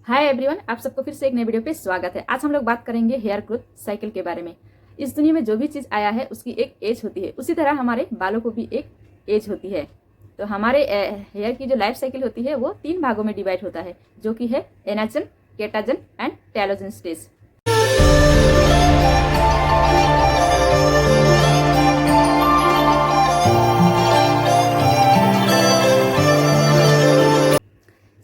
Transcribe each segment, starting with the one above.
Hi everyone, आप सबको फिर से एक नए वीडियो पे स्वागत है। आज हम लोग बात करेंगे हेयर ग्रोथ साइकिल के बारे में। इस दुनिया में जो भी चीज़ आया है उसकी एक एज होती है, उसी तरह हमारे बालों को भी एक एज होती है। तो हमारे हेयर की जो लाइफ साइकिल होती है वो 3 भागों में डिवाइड होता है, जो कि है एनाजन, केटाजन एंड टेलोजन स्टेज।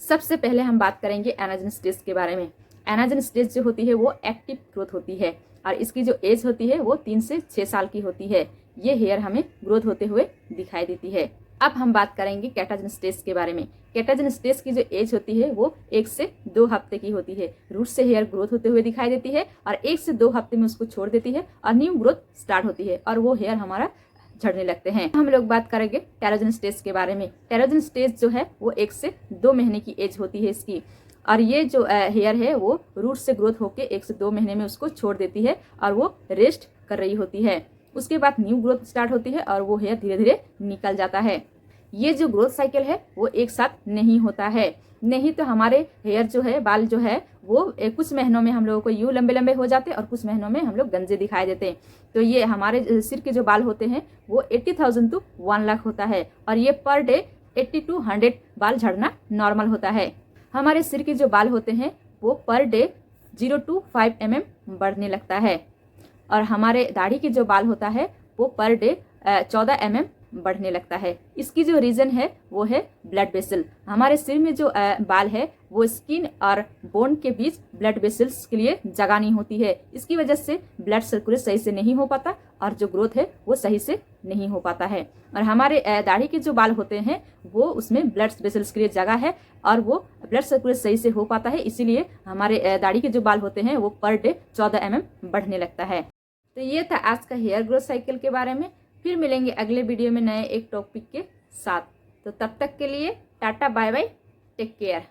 सबसे पहले हम बात करेंगे एनाजन स्टेज के बारे में। एनाजन स्टेज जो होती है वो एक्टिव ग्रोथ होती है और इसकी जो एज होती है वो 3 से 6 साल की होती है। ये हेयर हमें ग्रोथ होते हुए दिखाई देती है। अब हम बात करेंगे केटाजन स्टेज के बारे में। केटाजन स्टेज की जो एज होती है वो 1 से 2 हफ्ते की होती है। रूट से हेयर ग्रोथ होते हुए दिखाई देती है और 1 से 2 हफ्ते में उसको छोड़ देती है और न्यू ग्रोथ स्टार्ट होती है और वो हेयर हमारा झड़ने लगते हैं। हम लोग बात करेंगे टेलोजन स्टेज के बारे में। टेलोजन स्टेज जो है वो 1 से 2 महीने की एज होती है इसकी, और ये जो हेयर है वो रूट से ग्रोथ होके 1 से 2 महीने में उसको छोड़ देती है और वो रेस्ट कर रही होती है। उसके बाद न्यू ग्रोथ स्टार्ट होती है और वो हेयर धीरे धीरे निकल जाता है। ये जो ग्रोथ साइकिल है वो एक साथ नहीं होता है, नहीं तो हमारे हेयर जो है, बाल जो है वो कुछ महीनों में हम लोगों को यूं लंबे लंबे हो जाते हैं और कुछ महीनों में हम लोग गंजे दिखाई देते हैं। तो ये हमारे सिर के जो बाल होते हैं वो 80,000 to 1 लाख होता है और ये पर डे 80 to 100 बाल झड़ना नॉर्मल होता है। हमारे सिर के जो बाल होते हैं वो पर डे 0 to 5 mm बढ़ने लगता है और हमारे दाढ़ी के जो बाल होता है वो पर डे 14 mm बढ़ने लगता है। इसकी जो रीज़न है वो है ब्लड वेसल। हमारे सिर में जो बाल है वो स्किन और बोन के बीच ब्लड वेसल्स के लिए जगह नहीं होती है। इसकी वजह से ब्लड सर्कुलेट सही से नहीं हो पाता और जो ग्रोथ है वो सही से नहीं हो पाता है। और हमारे दाढ़ी के जो बाल होते हैं वो उसमें ब्लड वेसल्स के लिए जगह है और वो ब्लड सर्कुलेट सही से हो पाता है, इसीलिए हमारे दाढ़ी के जो बाल होते हैं वो पर डे 14 mm बढ़ने लगता है। तो ये था आज का हेयर ग्रोथ साइकिल के बारे में। फिर मिलेंगे अगले वीडियो में नए एक टॉपिक के साथ। तो तब तक के लिए tata, bye bye, take care.